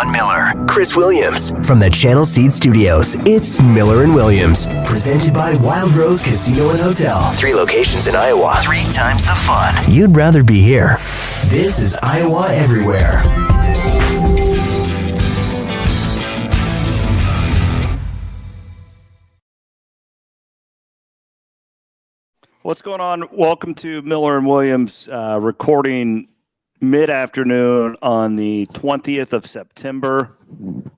Jon Miller, Chris Williams. From the Channel Seed Studios, it's Miller and Williams. Presented by Wild Rose Casino and Hotel. 3 locations in Iowa. 3 times the fun. You'd rather be here. This is Iowa Everywhere. What's going on? Welcome to Miller and Williams, recording mid-afternoon on the 20th of September.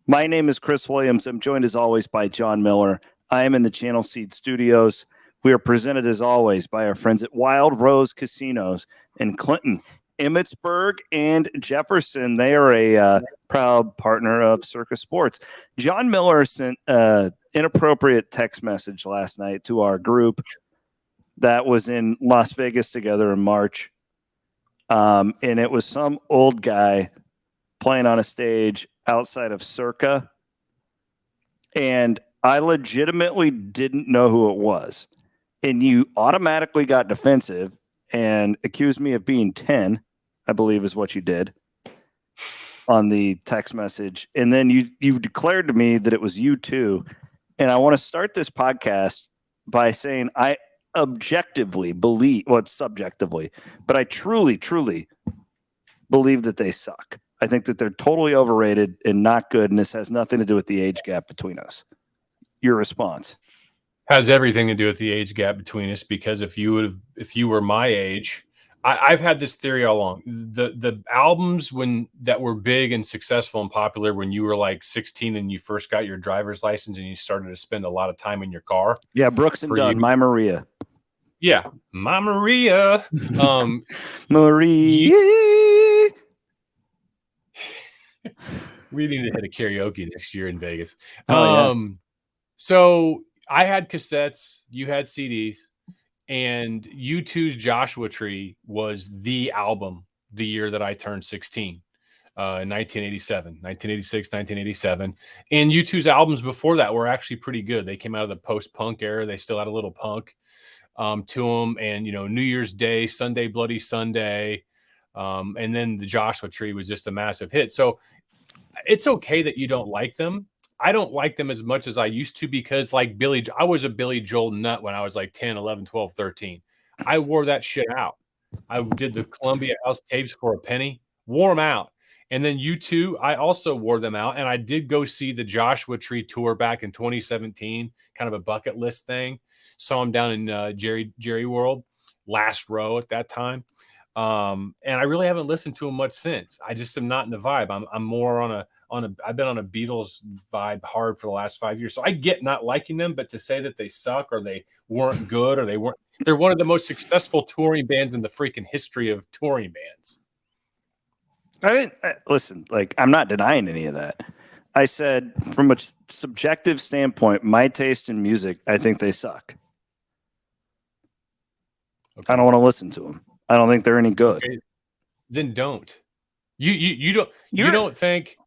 My name is Chris Williams. I'm joined as always by Jon Miller. I am in the Channel Seed Studios. We are presented as always by our friends at Wild Rose Casinos in Clinton, Emmitsburg, and Jefferson. They are a proud partner of Circus Sports. Jon Miller sent an inappropriate text message last night to our group that was in Las Vegas together in March. And it was some old guy playing on a stage outside of Circa. And I legitimately didn't know who it was. And you automatically got defensive and accused me of being 10, I believe is what you did on the text message. And then you declared to me that it was you too. And I want to start this podcast by saying I objectively believe, well, it's subjectively, but I truly believe that they suck. I think that they're totally overrated and not good, and this has nothing to do with the age gap between us. Your response? Has everything to do with the age gap between us, because if you were my age, I've had this theory all along. The albums that were big and successful and popular when you were like 16 and you first got your driver's license and you started to spend a lot of time in your car. Yeah, Brooks and Dunn, My Maria. Yeah, My Maria. Maria. We need to hit a karaoke next year in Vegas. Yeah. So I had cassettes, you had CDs, and U2's Joshua Tree was the album the year that I turned 16, in 1986, 1987. And U2's albums before that were actually pretty good. They came out of the post-punk era. They still had a little punk to them. And, New Year's Day, Sunday Bloody Sunday. And then the Joshua Tree was just a massive hit. So it's okay that you don't like them. I don't like them as much as I used to, because I was a Billy Joel nut when I was like 10, 11, 12, 13. I wore that shit out. I did the Columbia House tapes for a penny, wore them out. And then U2, I also wore them out. And I did go see the Joshua Tree tour back in 2017, kind of a bucket list thing. Saw him down in Jerry World, last row at that time. And I really haven't listened to him much since. I just am not in the vibe. I'm more I've been on a Beatles vibe hard for the last 5 years. So I get not liking them, but to say that they suck or they weren't good or they're one of the most successful touring bands in the freaking history of touring bands. Listen, I'm not denying any of that. I said from a subjective standpoint, my taste in music, I think they suck. Okay. I don't want to listen to them. I don't think they're any good. Okay. Then don't. You don't think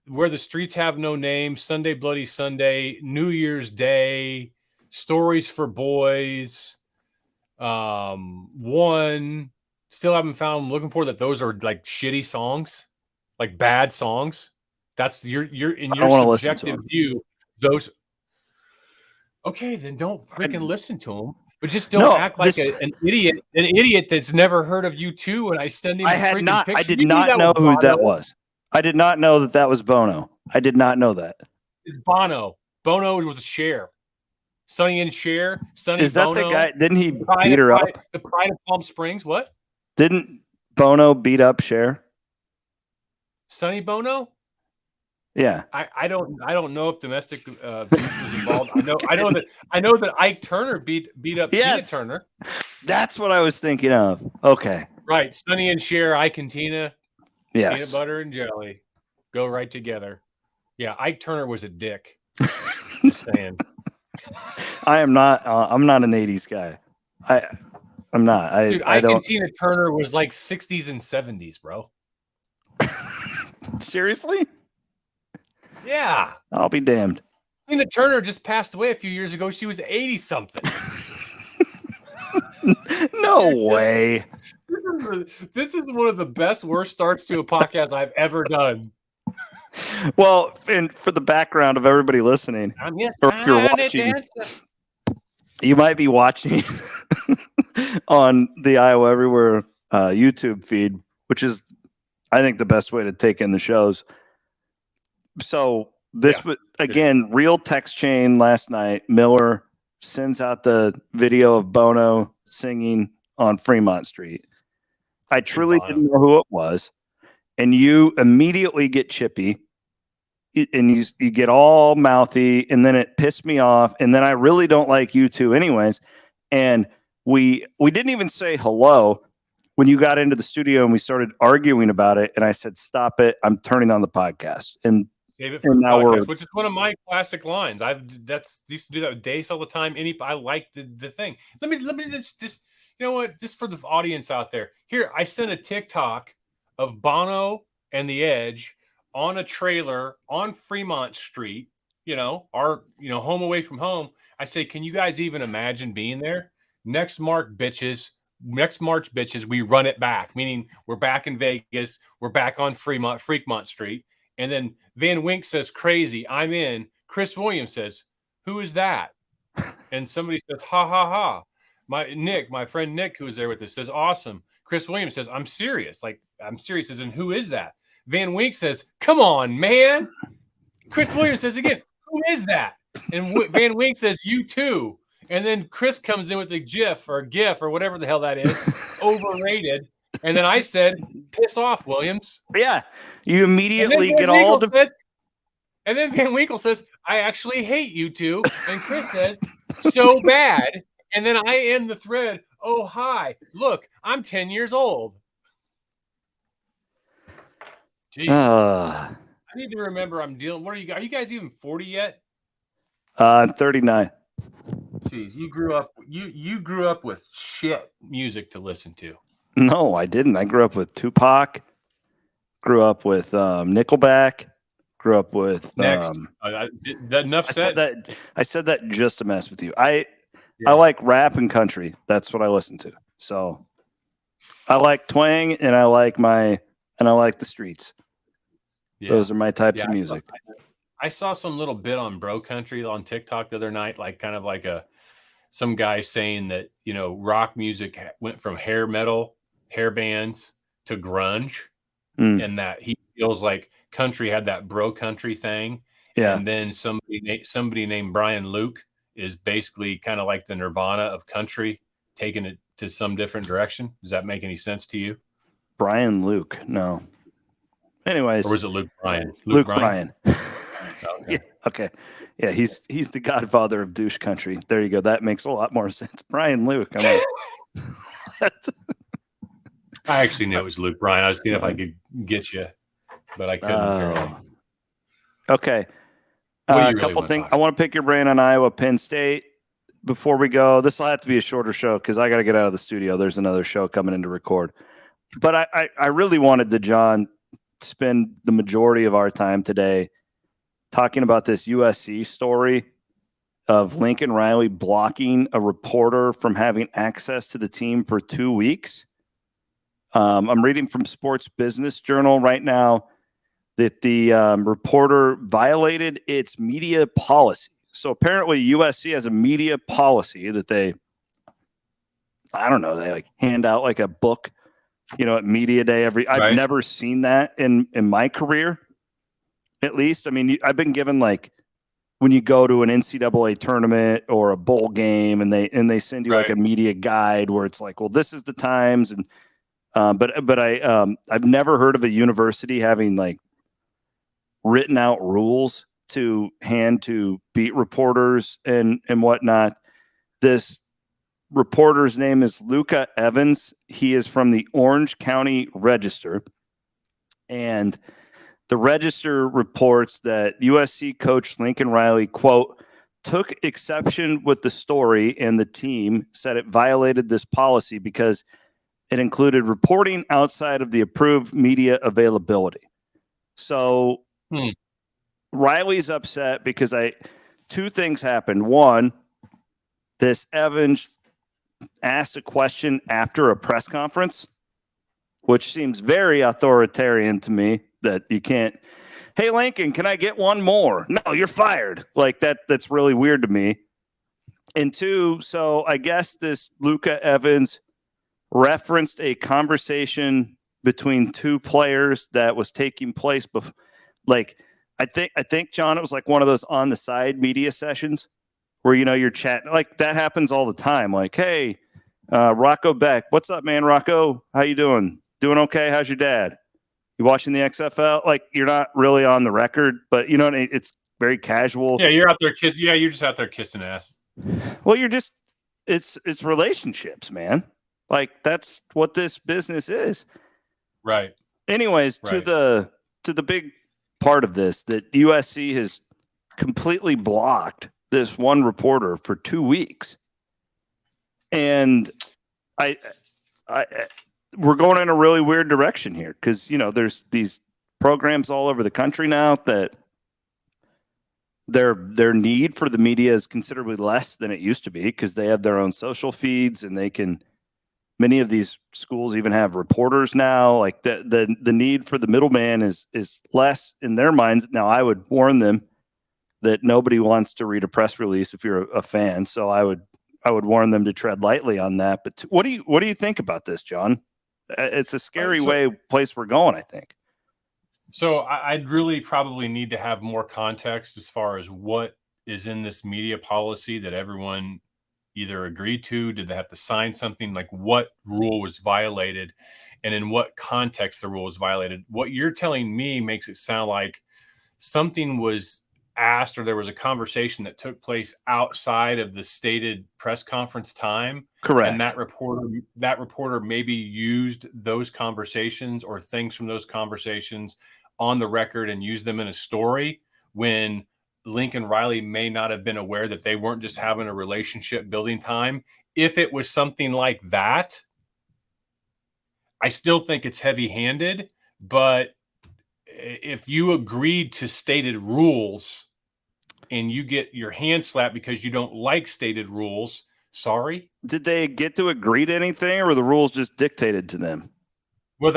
Where the Streets Have No Name, Sunday Bloody Sunday, New Year's Day, Stories for Boys, One, Still Haven't Found I'm Looking For, that those are like shitty songs, like bad songs? That's your in your subjective view, those. Okay, then don't freaking listen to them. But just don't act like an idiot that's never heard of U2. And I send him a freaking picture. I did not know who that was. I did not know that was Bono. I did not know that. It's Bono. Bono was Cher. Sonny and Cher. Is that Bono, the guy? Didn't he beat her up? The Pride of Palm Springs. What? Didn't Bono beat up Cher? Sonny Bono? Yeah. I don't know if domestic abuse was involved. I know that Ike Turner beat up Tina Turner. That's what I was thinking of. Okay. Right. Sonny and Cher, Ike and Tina. Yes. Peanut butter and jelly go right together. Yeah, Ike Turner was a dick. Just saying. I'm not an 80s guy. I'm not. Dude, Ike and Tina Turner was like 60s and 70s, bro. Seriously? Yeah. I'll be damned. Tina Turner just passed away a few years ago. She was 80-something. No way. This is one of the best worst starts to a podcast I've ever done. Well, and for the background of everybody listening, or if you're watching, you might be watching on the Iowa Everywhere YouTube feed, which is, I think, the best way to take in the shows. So this was, again, real text chain last night. Miller sends out the video of Bono singing on Fremont Street. I truly didn't know who it was. And you immediately get chippy and you get all mouthy, and then it pissed me off. And then I really don't like you two anyways. And we didn't even say hello when you got into the studio and we started arguing about it. And I said, stop it. I'm turning on the podcast. And save it for the podcast, which is one of my classic lines. Used to do that with Dace all the time. I like the thing. Let me just you know what? Just for the audience out there, here I sent a TikTok of Bono and the Edge on a trailer on Fremont Street. Our home away from home. I say, can you guys even imagine being there? Next March, bitches, we run it back. Meaning we're back in Vegas. We're back on Fremont Street. And then Van Wink says, crazy, I'm in. Chris Williams says, who is that? And somebody says, ha, ha, ha. My friend Nick, who was there with us, says, awesome. Chris Williams says, I'm serious. I'm serious. As in, who is that? Van Wink says, come on, man. Chris Williams says again, who is that? And Van Wink says, you too. And then Chris comes in with a GIF or whatever the hell that is, overrated. And then I said, piss off, Williams. Yeah. You immediately get all and then Van Winkle says, I actually hate you two. And Chris says, so bad. And then I end the thread, oh, hi. Look, I'm 10 years old. Jeez. I need to remember I'm dealing. What are you guys even 40 yet? 39. Jeez, you grew up with shit music to listen to. No, I didn't. I grew up with Tupac, grew up with Nickelback, grew up with Next. Enough said. I said that just to mess with you. I like rap and country. That's what I listen to. So I like twang and I like the streets. Yeah. Those are my types of music. I saw some little bit on Bro Country on TikTok the other night, some guy saying that, rock music went from hair metal, hair bands to grunge, and that he feels like country had that Bro Country thing. Yeah. And then somebody named Brian Luke is basically kind of like the Nirvana of country, taking it to some different direction. Does that make any sense to you? Brian Luke? No. Anyways. Or was it Luke Bryan? Luke Bryan. Okay. Yeah, okay. Yeah, he's the godfather of douche country. There you go. That makes a lot more sense. Brian Luke. I actually knew it was Luke Bryan. I was seeing if I could get you, but I couldn't. Okay. A couple things. I want to pick your brain on Iowa, Penn State. Before we go, this will have to be a shorter show because I got to get out of the studio. There's another show coming in to record. But I really wanted to, John, spend the majority of our time today talking about this USC story of Lincoln Riley blocking a reporter from having access to the team for 2 weeks. I'm reading from Sports Business Journal right now that the reporter violated its media policy. So apparently USC has a media policy that they hand out like a book, at media day I've never seen that in my career. At least, I mean, I've been given when you go to an NCAA tournament or a bowl game and they send you like a media guide where it's like, well, this is the times. And, but I've never heard of a university having written out rules to hand to beat reporters and whatnot. This reporter's name is Luca Evans. He is from the Orange County Register. And the Register reports that USC coach Lincoln Riley, quote, took exception with the story, and the team said it violated this policy because it included reporting outside of the approved media availability. So Riley's upset because two things happened. One, this Evans asked a question after a press conference, which seems very authoritarian to me, that you can't, hey, Lincoln, can I get one more? No, you're fired. Like that's really weird to me. And two, so I guess this Luka Evans referenced a conversation between two players that was taking place before. Like, I think, John, it was like one of those on the side media sessions where, you're chatting. Like, that happens all the time. Like, hey, Rocco Beck, what's up, man? Rocco, how you doing? Doing okay? How's your dad? You watching the XFL? Like, you're not really on the record, but it's very casual. Yeah, you're out there you're just out there kissing ass. Well, it's relationships, man. Like, that's what this business is. Right. Anyways, right. to the big part of this, that USC has completely blocked this one reporter for 2 weeks. And we're going in a really weird direction here because, there's these programs all over the country now that their need for the media is considerably less than it used to be because they have their own social feeds and many of these schools even have reporters now. Like the need for the middleman is less in their minds. Now, I would warn them that nobody wants to read a press release if you're a fan. So I would warn them to tread lightly on that. But what do you think about this, John? It's a scary place we're going, I think. So I'd really probably need to have more context as far as what is in this media policy that everyone either agreed to. Did they have to sign something? Like, what rule was violated and in what context the rule was violated? What you're telling me makes it sound like something was asked or there was a conversation that took place outside of the stated press conference time. Correct. And that reporter maybe used those conversations or things from those conversations on the record and used them in a story when Lincoln Riley may not have been aware that they weren't just having a relationship building time. If it was something like that, I still think it's heavy-handed, but if you agreed to stated rules and you get your hand slapped because you don't like stated rules, sorry. Did they get to agree to anything or were the rules just dictated to them? Well,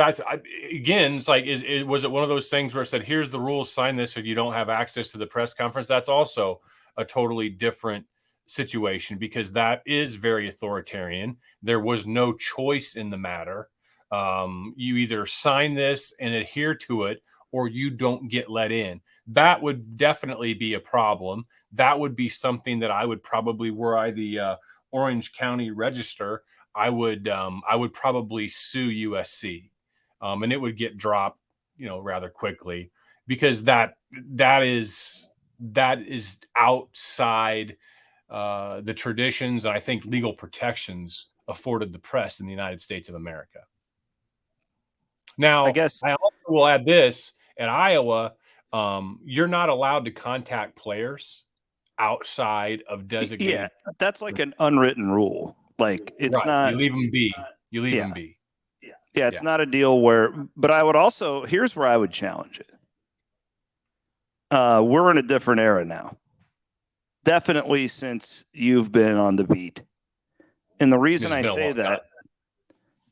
again, it's like, was it one of those things where it said, here's the rules, sign this, if you don't have access to the press conference? That's also a totally different situation because that is very authoritarian. There was no choice in the matter. You either sign this and adhere to it or you don't get let in. That would definitely be a problem. That would be something that I would probably, were I the Orange County Register, I would probably sue USC. And it would get dropped, rather quickly because that is outside the traditions and I think legal protections afforded the press in the United States of America. Now, I also will add this: at Iowa, you're not allowed to contact players outside of designated. Yeah, that's like an unwritten rule. Like it's right. not. You leave them be. You leave them be. Yeah, it's not a deal but I would also, here's where I would challenge it. We're in a different era now. Definitely since you've been on the beat. And the reason I say that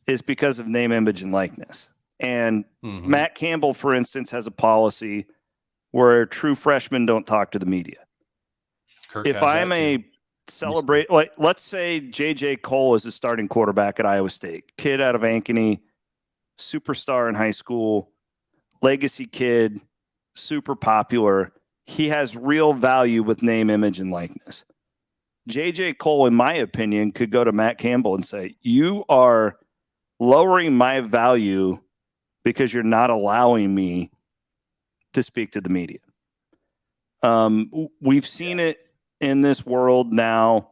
is because of name, image, and likeness. And Matt Campbell, for instance, has a policy where true freshmen don't talk to the media. If I'm a celebrate, like let's say JJ Cole is a starting quarterback at Iowa State, kid out of Ankeny, superstar in high school, legacy kid, super popular. He has real value with name, image, and likeness. JJ Cole, in my opinion, could go to Matt Campbell and say, you are lowering my value because you're not allowing me to speak to the media. We've seen it in this world now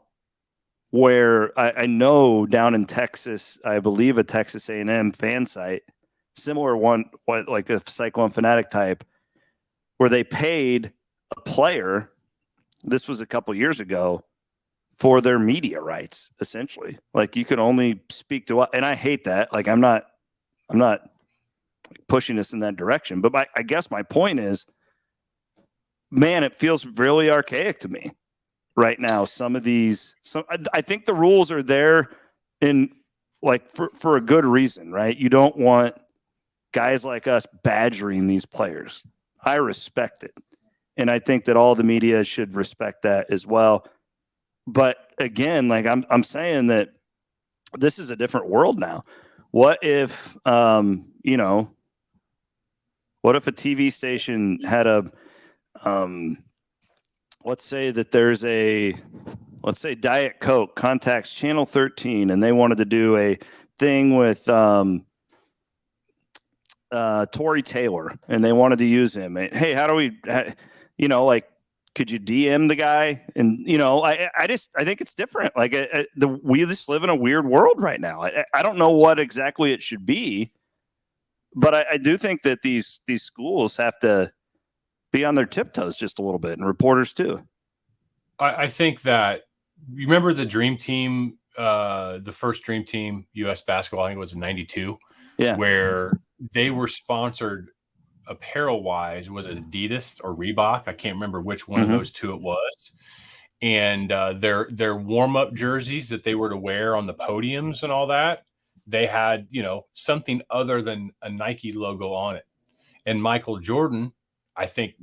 where I know down in Texas, I believe a Texas A&M fan site, similar one, like a Cyclone Fanatic type, where they paid a player, this was a couple years ago, for their media rights, essentially. Like you can only speak to, and I hate that. Like I'm not pushing us in that direction, but I guess my point is, man, it feels really archaic to me right now. I think the rules are there in like for a good reason, right? You don't want guys like us badgering these players. I respect it. And I think that all the media should respect that as well. But again, like I'm saying that this is a different world now. What if, you know, what if a TV station had a, let's say that there's a, let's say Diet Coke contacts Channel 13 and they wanted to do a thing with Tory Taylor and they wanted to use him. Hey, how do we, you know, like, could you DM the guy? And, you know, I think it's different. Like we just live in a weird world right now. I don't know what exactly it should be, but I do think that these schools have to be on their tiptoes just a little bit, and reporters too. I think that you remember the Dream Team, the first Dream Team U.S. basketball, I think it was in '92, where they were sponsored apparel wise. Was it Adidas or Reebok? I can't remember which one of those two it was. And their warm up jerseys that they were to wear on the podiums and all that, they had, you know, something other than a Nike logo on it. And Michael Jordan, I think,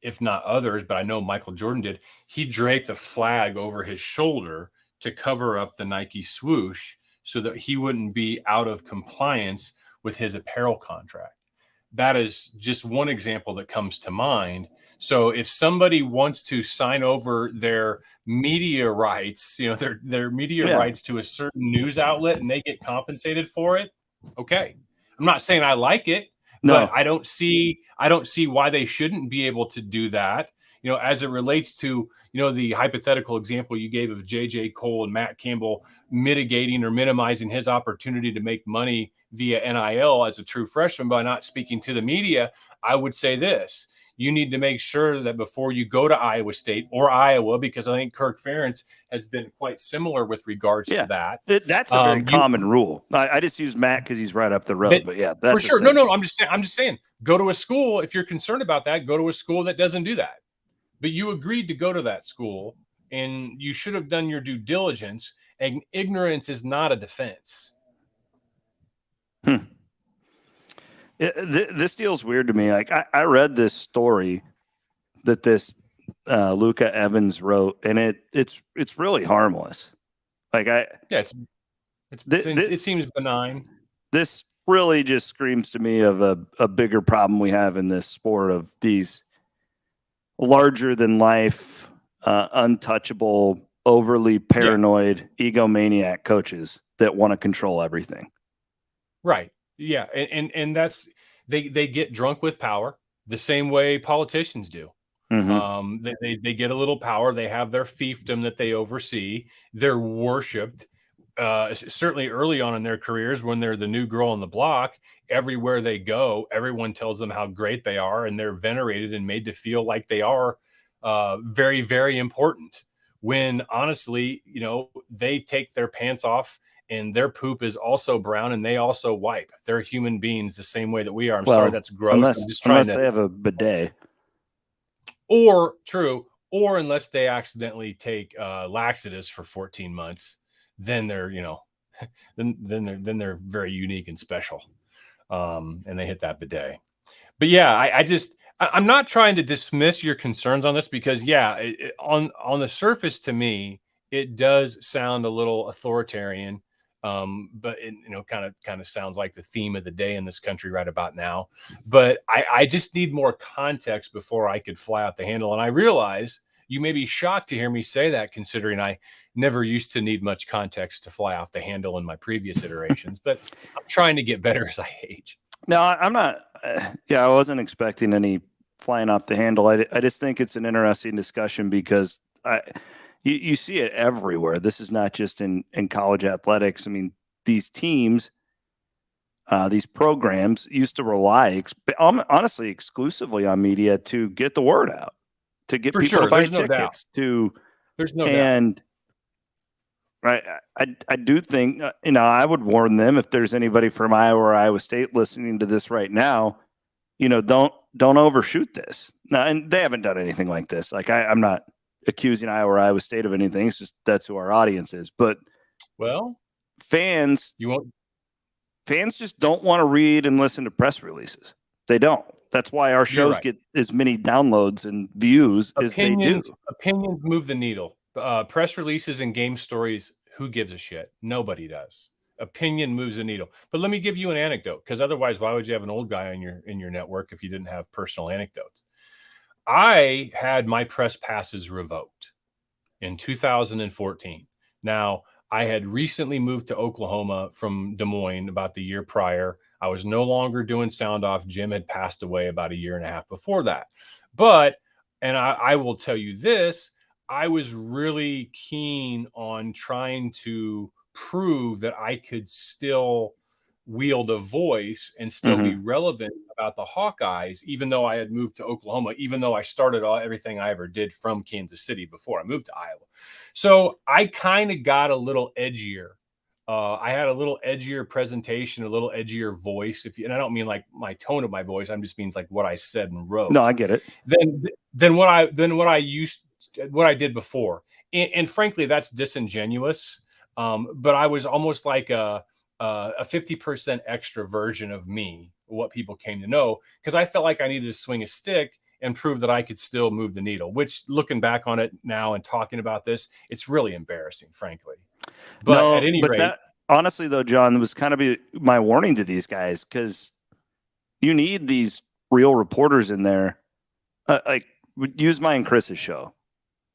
if not others, but I know Michael Jordan did, he draped a flag over his shoulder to cover up the Nike swoosh so that he wouldn't be out of compliance with his apparel contract. That is just one example that comes to mind. So if somebody wants to sign over their media rights, you know, their media rights to a certain news outlet and they get compensated for it, okay. I'm not saying I like it, but I don't see why they shouldn't be able to do that. You know, as it relates to, you know, the hypothetical example you gave of J.J. Cole and Matt Campbell mitigating or minimizing his opportunity to make money via NIL as a true freshman by not speaking to the media, I would say this. You need to make sure that before you go to Iowa State or Iowa, because I think Kirk Ferentz has been quite similar with regards to that. That's a very common rule. I just use Matt because he's right up the road. But yeah, that's for sure. No, I'm just saying, go to a school. If you're concerned about that, go to a school that doesn't do that. But you agreed to go to that school, and you should have done your due diligence. And ignorance is not a defense. This deal's weird to me. Like I read this story that this Luca Evans wrote, and it's really harmless. Like it seems benign. This really just screams to me of a bigger problem we have in this sport of these larger than life, untouchable, overly paranoid, egomaniac coaches that want to control everything. Right. Yeah. And that's, they get drunk with power the same way politicians do. They get a little power. They have their fiefdom that they oversee. They're worshipped. Certainly early on in their careers, when they're the new girl on the block, everywhere they go, everyone tells them how great they are, and they're venerated and made to feel like they are very, very important. When honestly, you know, they take their pants off and their poop is also brown and they also wipe. They're human beings the same way that we are. I'm sorry, that's gross. Unless they have a bidet. Or unless they accidentally take laxatives for 14 months. Then they're, you know, then they're very unique and special, and they hit that bidet. But yeah, I'm not trying to dismiss your concerns on this because on the surface to me it does sound a little authoritarian, but it, you know, kind of sounds like the theme of the day in this country right about now. But I just need more context before I could fly out the handle, and I realize you may be shocked to hear me say that, considering I never used to need much context to fly off the handle in my previous iterations, but I'm trying to get better as I age. No, I'm not. I wasn't expecting any flying off the handle. I just think it's an interesting discussion because you see it everywhere. This is not just in college athletics. I mean, these teams, these programs used to rely honestly exclusively on media to get the word out, to get people to buy tickets. There's no doubt. Right. I do think, you know, I would warn them if there's anybody from Iowa or Iowa State listening to this right now, you know, don't overshoot this. Now, and they haven't done anything like this. Like I'm not accusing Iowa or Iowa State of anything. It's just that's who our audience is. But fans just don't want to read and listen to press releases. They don't. That's why our shows get as many downloads and views as they do. Opinions move the needle. Press releases and game stories, who gives a shit? Nobody does. Opinion moves the needle. But let me give you an anecdote, because otherwise, why would you have an old guy in your network if you didn't have personal anecdotes? I had my press passes revoked in 2014. Now, I had recently moved to Oklahoma from Des Moines about the year prior. I was no longer doing sound off. Jim had passed away about a year and a half before that. But, and I will tell you this, I was really keen on trying to prove that I could still wield a voice and still be relevant about the Hawkeyes, even though I had moved to Oklahoma, even though I started everything I ever did from Kansas City before I moved to Iowa. So I kind of got a little edgier. I had a little edgier presentation, a little edgier voice. And I don't mean like my tone of my voice. I just means like what I said and wrote. No, I get it. Then what I did before. And frankly, that's disingenuous. But I was almost like a 50% extra version of me, what people came to know, because I felt like I needed to swing a stick and prove that I could still move the needle, which, looking back on it now and talking about this, it's really embarrassing, frankly. But at any rate, that, honestly, though, John, was kind of my warning to these guys, because you need these real reporters in there. Like, use my and Chris's show,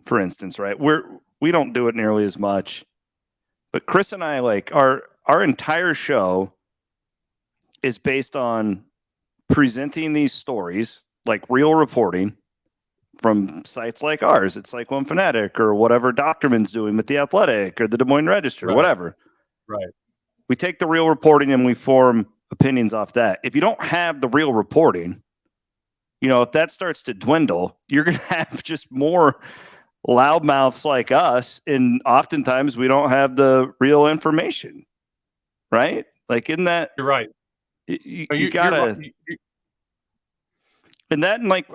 for instance, right? We don't do it nearly as much, but Chris and I, like, our entire show is based on presenting these stories, like real reporting from sites like ours. It's like One Fanatic or whatever Doctorman's doing with The Athletic or the Des Moines Register, whatever. Right. We take the real reporting and we form opinions off that. If you don't have the real reporting, if that starts to dwindle, you're going to have just more loudmouths like us. And oftentimes we don't have the real information. Right? Like, isn't that? You're right. You gotta. And that, and like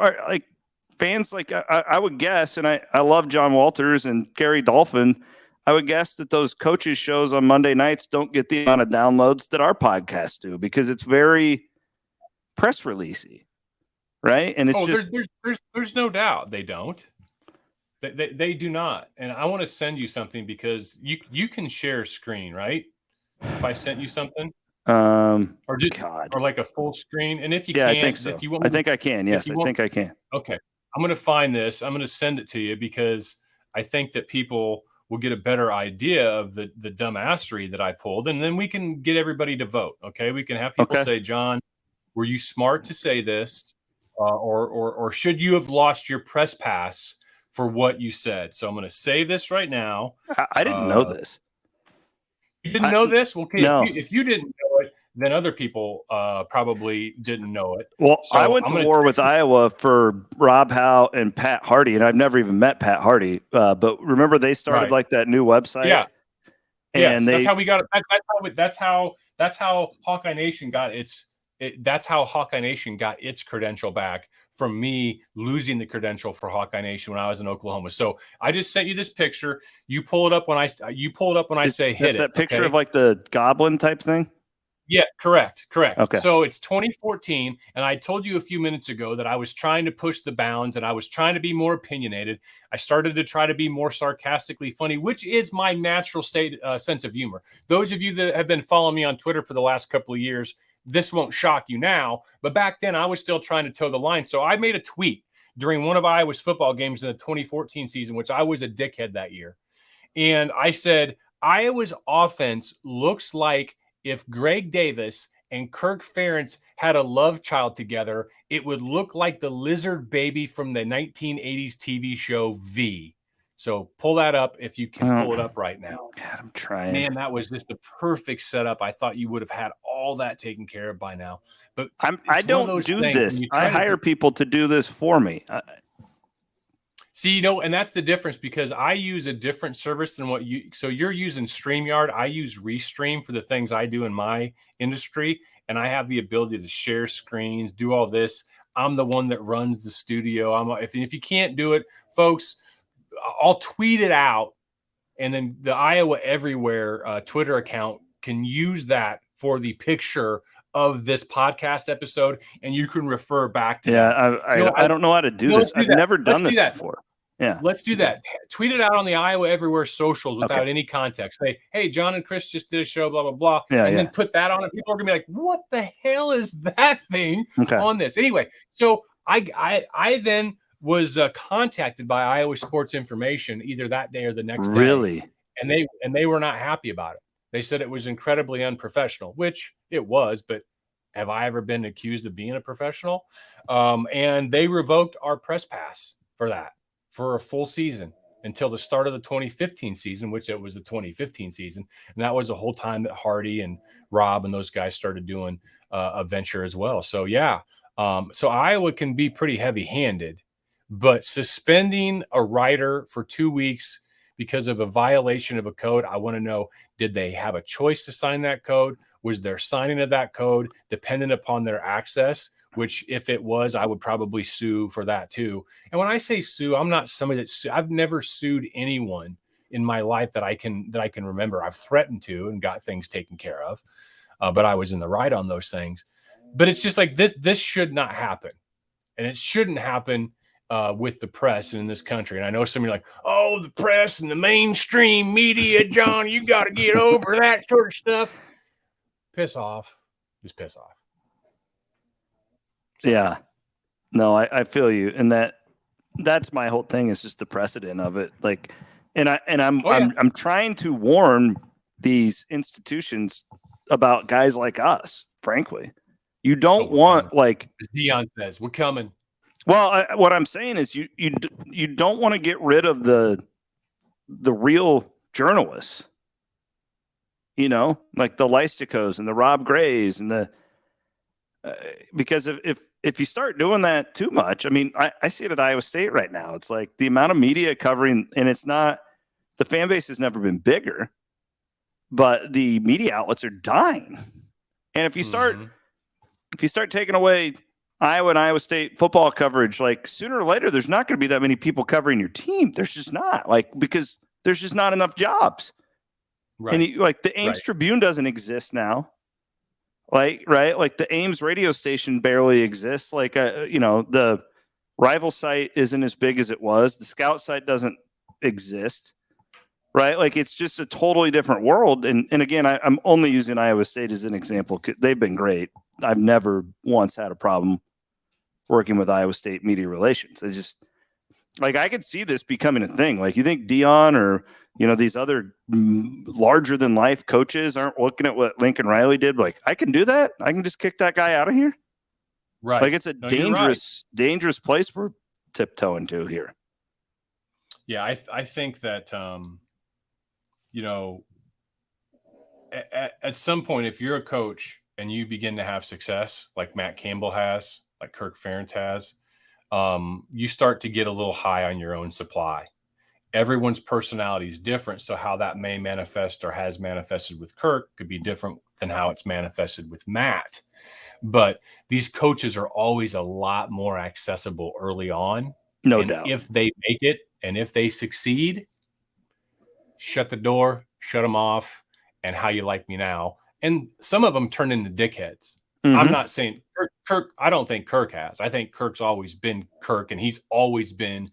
fans, like I would guess, and I love John Walters and Gary Dolphin. I would guess that those coaches' shows on Monday nights don't get the amount of downloads that our podcasts do, because it's very press releasey, right? And it's there's no doubt they don't. They do not. And I want to send you something, because you can share screen, right? If I sent you something, or like a full screen, and if you can't, I think so. If you want, I think I can. Yes, I think I can. Okay, I'm going to find this. I'm going to send it to you, because I think that people will get a better idea of the dumbassery that I pulled, and then we can get everybody to vote. Okay, we can have people say, John, were you smart to say this, or should you have lost your press pass for what you said? So I'm going to say this right now. I didn't know this. You didn't know this? Well, okay, no. If you didn't know it, then other people probably didn't know it. Well, so I went to war with Iowa for Rob Howe and Pat Hardy, and I've never even met Pat Hardy. But remember, they started like that new website. Yeah, and that's how we got it. That's how Hawkeye Nation got its. That's how Hawkeye Nation got its credential back from me losing the credential for Hawkeye Nation when I was in Oklahoma. So I just sent you this picture. You pull it up when I say hit it. That picture of like the goblin type thing? Yeah, correct. Okay. So it's 2014, and I told you a few minutes ago that I was trying to push the bounds and I was trying to be more opinionated. I started to try to be more sarcastically funny, which is my natural state sense of humor. Those of you that have been following me on Twitter for the last couple of years, this won't shock you now, but back then I was still trying to toe the line. So I made a tweet during one of Iowa's football games in the 2014 season, which I was a dickhead that year. And I said, Iowa's offense looks like if Greg Davis and Kirk Ferentz had a love child together, it would look like the lizard baby from the 1980s TV show V. So pull that up if you can pull it up right now. God, I'm trying. Man, that was just the perfect setup. I thought you would have had all that taken care of by now. But I don't do this. I hire people to do this for me. See, and that's the difference, because I use a different service than what you. So you're using StreamYard. I use Restream for the things I do in my industry, and I have the ability to share screens, do all this. I'm the one that runs the studio. If you can't do it, folks, I'll tweet it out, and then the Iowa Everywhere Twitter account can use that for the picture of this podcast episode, and you can refer back to Yeah, that. I don't know how to do this. I've never done this before. Yeah. Let's do that. Tweet it out on the Iowa Everywhere socials without any context. Say, hey, John and Chris just did a show, blah, blah, blah. And then put that on, and people are going to be like, what the hell is that thing on this? Anyway, so I then was contacted by Iowa Sports Information either that day or the next day. Really? And they were not happy about it. They said it was incredibly unprofessional, which it was, but have I ever been accused of being a professional? And they revoked our press pass for that for a full season until the start of the 2015 season, which it was the 2015 season. And that was the whole time that Hardy and Rob and those guys started doing a venture as well. So, yeah. So Iowa can be pretty heavy-handed, but suspending a writer for 2 weeks because of a violation of a code, I want to know, did they have a choice to sign that code? Was their signing of that code dependent upon their access? Which, if it was, I would probably sue for that too. And when I say sue, I'm not somebody I've never sued anyone in my life that I can remember. I've threatened to and got things taken care of, but I was in the right on those things. But it's just like this should not happen, and it shouldn't happen with the press in this country. And I know some of you are like, oh, the press and the mainstream media, John, you got to get over that sort of stuff. Piss off. Just piss off. So. Yeah. No, I feel you. And that's my whole thing is just the precedent of it. Like, I'm trying to warn these institutions about guys like us, frankly. You don't want coming. Like as Dion says, we're coming. Well, what I'm saying is you don't want to get rid of the real journalists, like the Leisticos and the Rob Grays and the because if you start doing that too much, I mean, I see it at Iowa State right now. It's like the amount of media covering, and it's not the fan base has never been bigger, but the media outlets are dying. And if you start taking away Iowa and Iowa State football coverage, like sooner or later, there's not going to be that many people covering your team. There's just not, because there's just not enough jobs. Right. And the Ames Tribune doesn't exist now. Like the Ames radio station barely exists. The rival site isn't as big as it was. The scout site doesn't exist. Right. Like it's just a totally different world. And again, I'm only using Iowa State as an example. They've been great. I've never once had a problem working with Iowa State media relations. It's just I could see this becoming a thing. Like, you think Dion or, these other larger than life coaches aren't looking at what Lincoln Riley did? Like, I can do that. I can just kick that guy out of here. Right. Like, it's a dangerous place we're tiptoeing to here. Yeah. I think that, at some point, if you're a coach and you begin to have success, like Matt Campbell has, like Kirk Ferentz has, you start to get a little high on your own supply. Everyone's personality is different. So how that may manifest or has manifested with Kirk could be different than how it's manifested with Matt. But these coaches are always a lot more accessible early on. No doubt. If they make it and if they succeed, shut the door, shut them off, and how you like me now. And some of them turn into dickheads. Mm-hmm. I'm not saying Kirk. I don't think Kirk has. I think Kirk's always been Kirk, and he's always been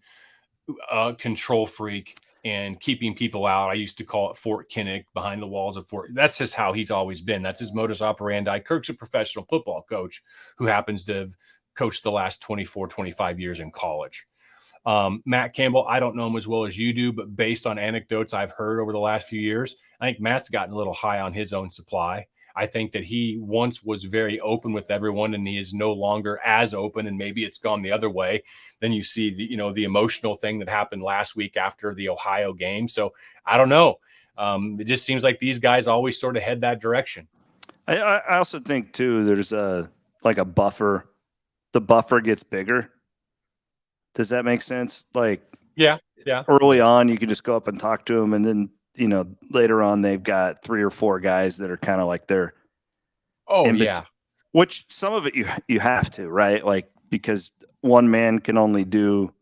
a control freak and keeping people out. I used to call it Fort Kinnick, behind the walls of Fort. That's just how he's always been. That's his modus operandi. Kirk's a professional football coach who happens to have coached the last 24, 25 years in college. Matt Campbell, I don't know him as well as you do, but based on anecdotes I've heard over the last few years, I think Matt's gotten a little high on his own supply. I think that he once was very open with everyone, and he is no longer as open, and maybe it's gone the other way. Then you see the emotional thing that happened last week after the Ohio game. So I don't know. It just seems like these guys always sort of head that direction. I also think too, there's a buffer. The buffer gets bigger. Does that make sense? Yeah. Early on, you can just go up and talk to them, and then later on, they've got 3 or 4 guys that are kind of like they're. Oh, yeah. Which some of it you have to, right? Because one man can only do.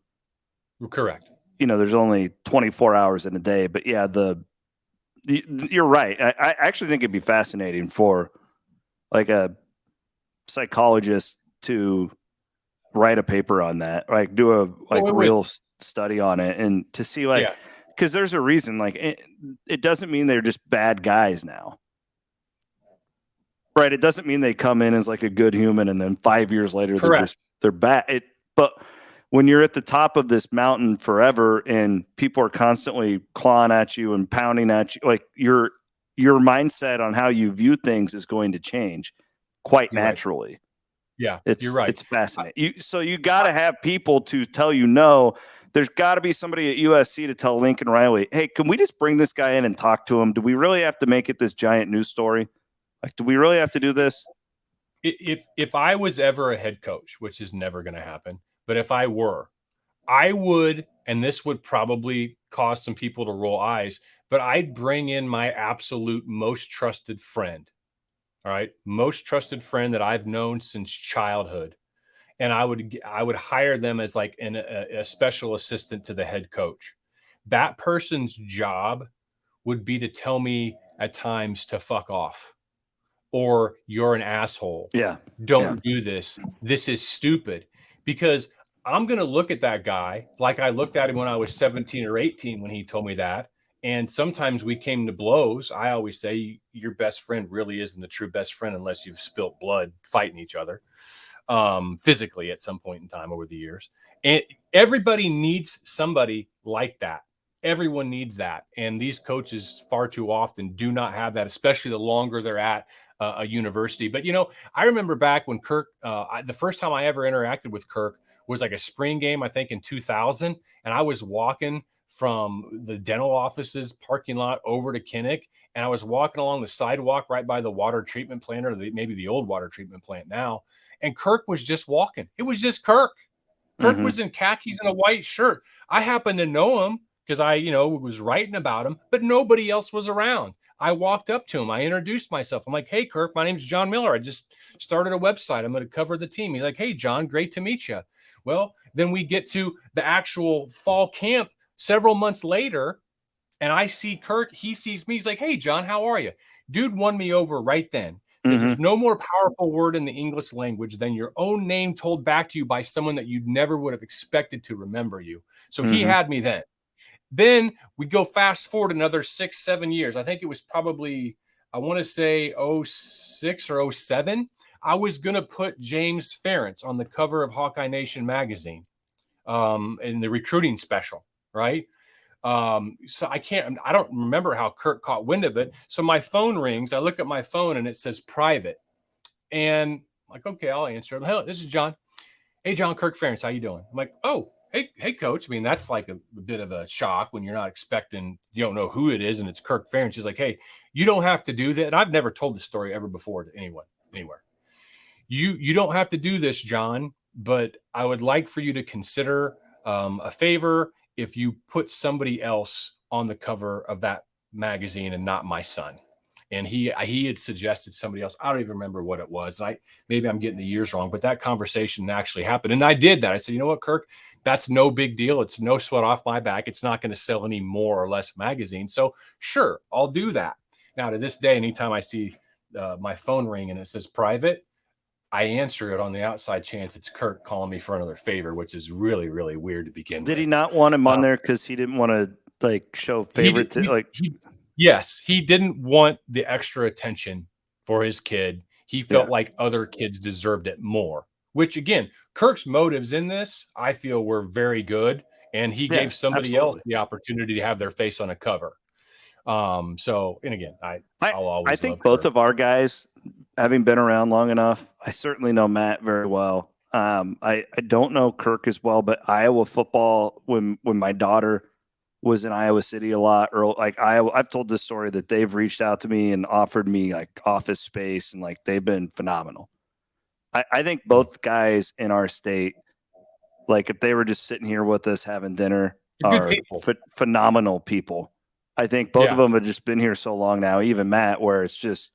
Correct. There's only 24 hours in a day, but yeah, you're right. I actually think it'd be fascinating for a psychologist to write a paper on that, like do a real study on it, and to see because there's a reason. Like it doesn't mean they're just bad guys now, right? It doesn't mean they come in as like a good human and then 5 years later they're bad. But when you're at the top of this mountain forever and people are constantly clawing at you and pounding at you, like your mindset on how you view things is going to change quite naturally. Right. Yeah, you're right. It's fascinating. So you got to have people to tell you no. There's got to be somebody at USC to tell Lincoln Riley, hey, can we just bring this guy in and talk to him? Do we really have to make it this giant news story? Like, do we really have to do this? If I was ever a head coach, which is never going to happen, but if I were, I would, and this would probably cause some people to roll eyes, but I'd bring in my absolute most trusted friend. All right. Most trusted friend that I've known since childhood. And I would hire them as like a special assistant to the head coach. That person's job would be to tell me at times to fuck off, or you're an asshole. Yeah. Don't do this. This is stupid. Because I'm going to look at that guy like I looked at him when I was 17 or 18 when he told me that. And sometimes we came to blows. I always say your best friend really isn't a true best friend unless you've spilt blood fighting each other physically at some point in time over the years. And everybody needs somebody like that. Everyone needs that. And these coaches far too often do not have that, especially the longer they're at a university. But, I remember back when Kirk, the first time I ever interacted with Kirk was like a spring game, I think in 2000. And I was walking from the dental office's parking lot over to Kinnick. And I was walking along the sidewalk right by the water treatment plant, or maybe the old water treatment plant now. And Kirk was just walking. It was just Kirk. Kirk was in khakis and a white shirt. I happened to know him because I, was writing about him, but nobody else was around. I walked up to him. I introduced myself. I'm like, hey, Kirk, my name's Jon Miller. I just started a website. I'm going to cover the team. He's like, hey, John, great to meet you. Well, then we get to the actual fall camp several months later, and I see Kirk. He sees me. He's like, hey, John, how are you? Dude won me over right then. Because there's no more powerful word in the English language than your own name told back to you by someone that you never would have expected to remember you. So he had me then. Then we go fast forward another 6-7 years. I think it was probably, I want to say 06 or 07. I was going to put James Ferentz on the cover of Hawkeye Nation magazine in the recruiting special, right? So I don't remember how Kirk caught wind of it. So my phone rings. I look at my phone and it says private. And I'm like, okay, I'll answer it. Hello, this is John. Hey, John, Kirk Ferentz, how you doing? I'm like, oh, hey, coach. I mean, that's like a bit of a shock when you're not expecting, you don't know who it is, and it's Kirk Ferentz. He's like, hey, you don't have to do that. And I've never told this story ever before to anyone, anywhere. You don't have to do this, John, but I would like for you to consider a favor if you put somebody else on the cover of that magazine and not my son. And he had suggested somebody else. I don't even remember what it was. And maybe I'm getting the years wrong, but that conversation actually happened. And I did that. I said, you know what, Kirk, that's no big deal. It's no sweat off my back. It's not going to sell any more or less magazines. So sure, I'll do that. Now to this day, anytime I see my phone ring and it says private, I answer it on the outside chance it's Kirk calling me for another favor, which is really, really weird to begin with. Did he not want him on there because he didn't want to like show favor Yes, he didn't want the extra attention for his kid. He felt like other kids deserved it more, which again, Kirk's motives in this, I feel, were very good. And he gave somebody else the opportunity to have their face on a cover. So, and again, I'll always think both of our guys, having been around long enough, I certainly know Matt very well. I don't know Kirk as well, but Iowa football, when my daughter was in Iowa City a lot, or like I've told this story that they've reached out to me and offered me like office space, and like they've been phenomenal. I think both guys in our state, like if they were just sitting here with us having dinner, are phenomenal people. I think both of them have just been here so long now, even Matt, where it's just,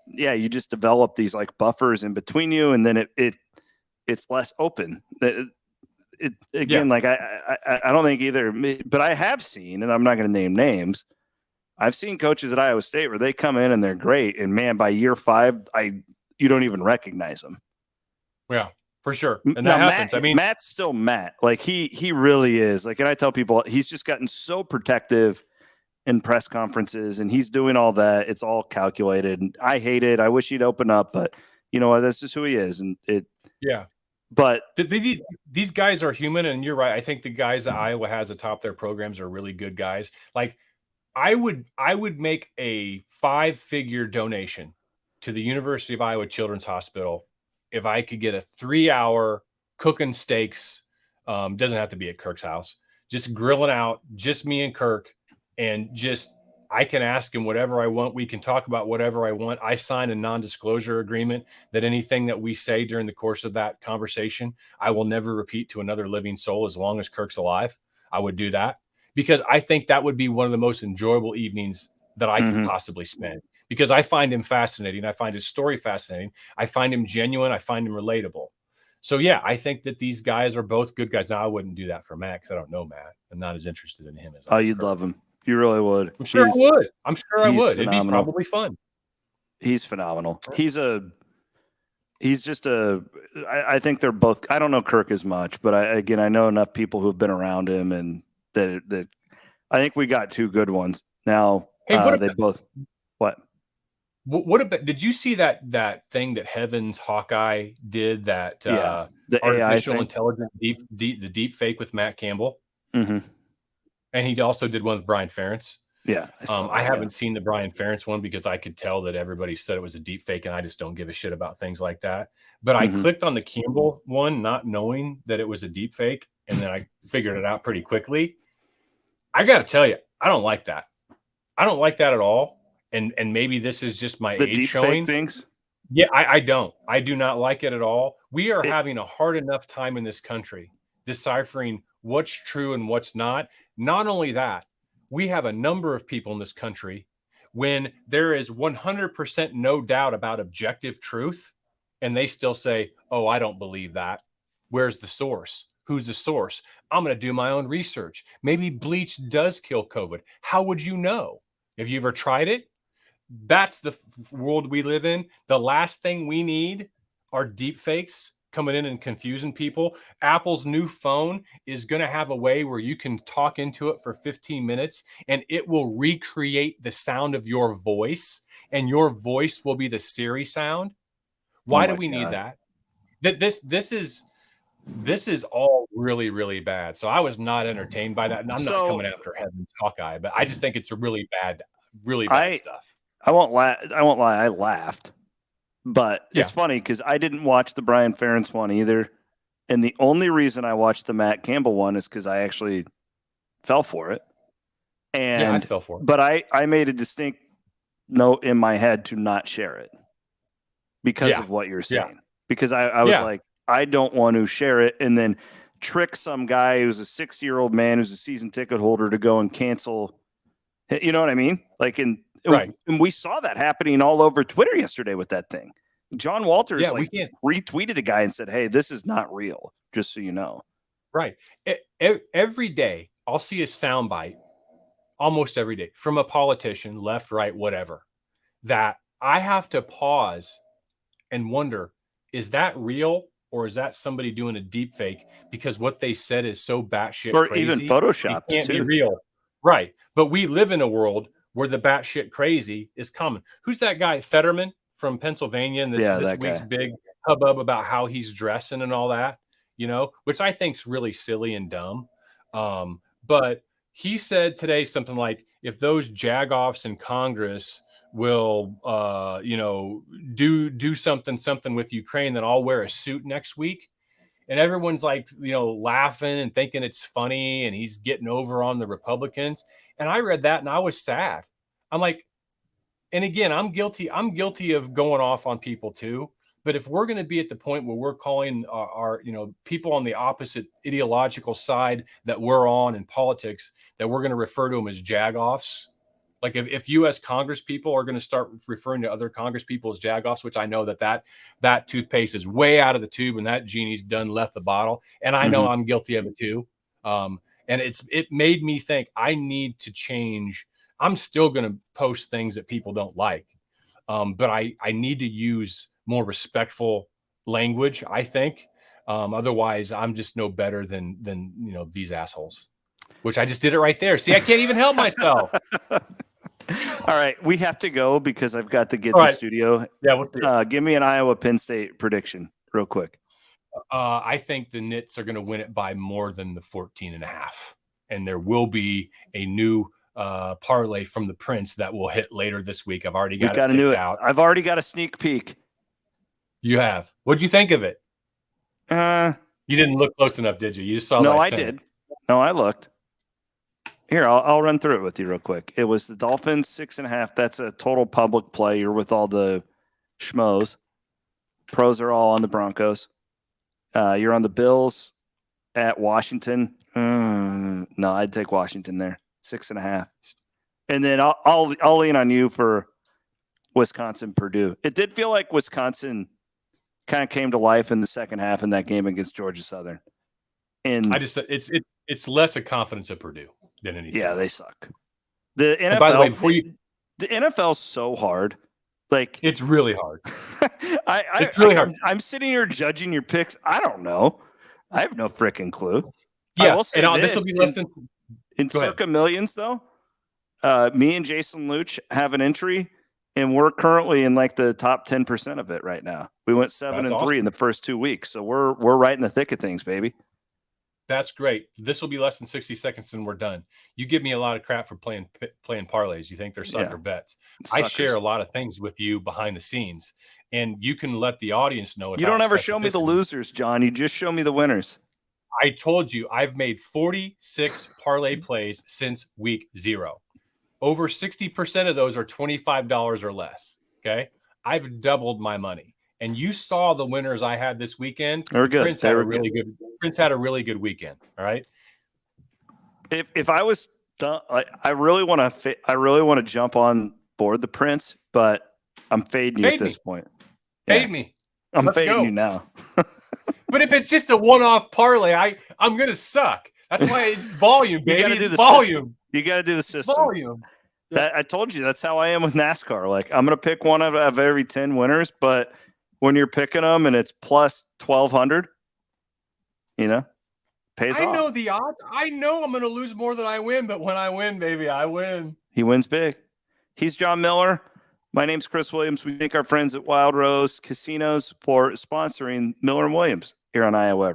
you just develop these like buffers in between you, and then it's less open. Like I don't think either, but I have seen, and I'm not going to name names, I've seen coaches at Iowa State where they come in and they're great, and man, by year 5, you don't even recognize him. Yeah, for sure. And now, that happens. Matt, I mean, Matt's still Matt. Like he really is. Like, and I tell people he's just gotten so protective in press conferences, and he's doing all that. It's all calculated. And I hate it. I wish he'd open up, but you know what? That's just who he is. And yeah. But these guys are human, and you're right. I think the guys that Iowa has atop their programs are really good guys. Like, I would make a 5-figure donation to the University of Iowa Children's Hospital if I could get a 3-hour cooking steaks. Doesn't have to be at Kirk's house. Just grilling out, just me and Kirk, and just I can ask him whatever I want. We can talk about whatever I want. I sign a non-disclosure agreement that anything that we say during the course of that conversation, I will never repeat to another living soul as long as Kirk's alive. I would do that because I think that would be one of the most enjoyable evenings that I could possibly spend, because I find him fascinating. I find his story fascinating. I find him genuine. I find him relatable. So, yeah, I think that these guys are both good guys. Now, I wouldn't do that for Matt because I don't know Matt. I'm not as interested in him as I am. you'd love him. You really would. I'm sure I would. I would. Phenomenal. It'd be probably fun. He's phenomenal. I think they're both. I don't know Kirk as much, but I know enough people who've been around him, and that I think we got two good ones now. Hey, What? What about? Did you see that thing that Heaven's Hawkeye did? That the artificial AI intelligence the deep fake with Matt Campbell. Mm-hmm. And he also did one with Brian Ferentz. Yeah. I haven't seen the Brian Ferentz one because I could tell that everybody said it was a deep fake, and I just don't give a shit about things like that. But I clicked on the Campbell one, not knowing that it was a deep fake, and then I figured it out pretty quickly. I got to tell you, I don't like that. I don't like that at all. And maybe this is just my age deep showing. Fake things? Yeah, I don't. I do not like it at all. We are having a hard enough time in this country deciphering what's true and what's not. Not only that, we have a number of people in this country when there is 100% no doubt about objective truth, and they still say, oh, I don't believe that. Where's the source? Who's the source? I'm going to do my own research. Maybe bleach does kill COVID. How would you know? Have you ever tried it? That's the world we live in. The last thing we need are deep fakes coming in and confusing people. Apple's new phone is going to have a way where you can talk into it for 15 minutes and it will recreate the sound of your voice, and your voice will be the Siri sound. Why do we need that? This is all really, really bad. So I was not entertained by that. And I'm not coming after Heaven's Hawkeye, but I just think it's a really bad stuff. I won't lie. I laughed, but it's funny because I didn't watch the Brian Ferentz one either. And the only reason I watched the Matt Campbell one is because I actually fell for it. And I fell for it. But I made a distinct note in my head to not share it because of what you're saying. Yeah. Because I was like, I don't want to share it and then trick some guy who's a 60-year-old man who's a season ticket holder to go and cancel. You know what I mean? Like, and we saw that happening all over Twitter yesterday with that thing. John Walters retweeted a guy and said, hey, this is not real, just so you know. Right. Every day I'll see a soundbite, almost every day, from a politician, left, right, whatever, that I have to pause and wonder, is that real? Or is that somebody doing a deep fake because what they said is so batshit crazy? Or even Photoshopped. It can't be real. Right. But we live in a world where the batshit crazy is common. Who's that guy, Fetterman from Pennsylvania? And this week's big hubbub about how he's dressing and all that, which I think's really silly and dumb. But he said today something like, if those jagoffs in Congress will, do something with Ukraine, then I'll wear a suit next week. And everyone's like, laughing and thinking it's funny and he's getting over on the Republicans. And I read that and I was sad. I'm like, and again, I'm guilty of going off on people too. But if we're going to be at the point where we're calling our people on the opposite ideological side that we're on in politics, that we're going to refer to them as jagoffs. Like if U.S. Congress people are going to start referring to other Congress people as jagoffs, which I know that toothpaste is way out of the tube and that genie's done left the bottle. And I know I'm guilty of it too. And it made me think I need to change. I'm still going to post things that people don't like. But I need to use more respectful language, I think. Otherwise, I'm just no better than these assholes. Which I just did it right there. See, I can't even help myself. All right, we have to go because I've got to get All the right. studio. Yeah, give me an Iowa Penn State prediction real quick. I think the Knits are going to win it by more than the 14.5. And there will be a new parlay from the Prince that will hit later this week. I've already got it picked out. I've already got a sneak peek. You have. What'd you think of it? You didn't look close enough, did you? You just saw that I did. No, I looked. Here, I'll run through it with you real quick. It was the Dolphins 6.5. That's a total public play. You're with all the schmoes. Pros are all on the Broncos. You're on the Bills at Washington. No, I'd take Washington there. 6.5. And then I'll lean on you for Wisconsin, Purdue. It did feel like Wisconsin kind of came to life in the second half in that game against Georgia Southern. And I just it's less a confidence of Purdue than anything. Yeah, they suck. The NFL. By the way, the NFL's so hard. Like it's really hard. It's really hard. I'm sitting here judging your picks. I don't know. I have no freaking clue. Yeah, I will say this will be less than in circa millions though. Me and Jason Luch have an entry, and we're currently in like the top 10% of it right now. We went 7-3 in the first 2 weeks, so we're right in the thick of things, baby. That's great. This will be less than 60 seconds and we're done. You give me a lot of crap for playing parlays. You think they're sucker bets. Suckers. I share a lot of things with you behind the scenes, and you can let the audience know. You don't ever show me the losers, John. You just show me the winners. I told you I've made 46 parlay plays since week 0. Over 60% of those are $25 or less. Okay. I've doubled my money. And you saw the winners I had this weekend. They're good. Prince had a really good weekend. All right. If I was done, I really want to jump on board the Prince, but I'm fading you at this point. Fade me. I'm fading you now. But if it's just a one-off parlay, I'm gonna suck. That's why it's volume, baby. You got to do the volume. System. You got to do the system. Volume. I told you that's how I am with NASCAR. Like I'm gonna pick one of every 10 winners, but when you're picking them and it's plus 1,200, pays off. I know the odds. I know I'm going to lose more than I win, but when I win, baby, I win. He wins big. He's Jon Miller. My name's Chris Williams. We thank our friends at Wild Rose Casinos for sponsoring Miller and Williams here on Iowa.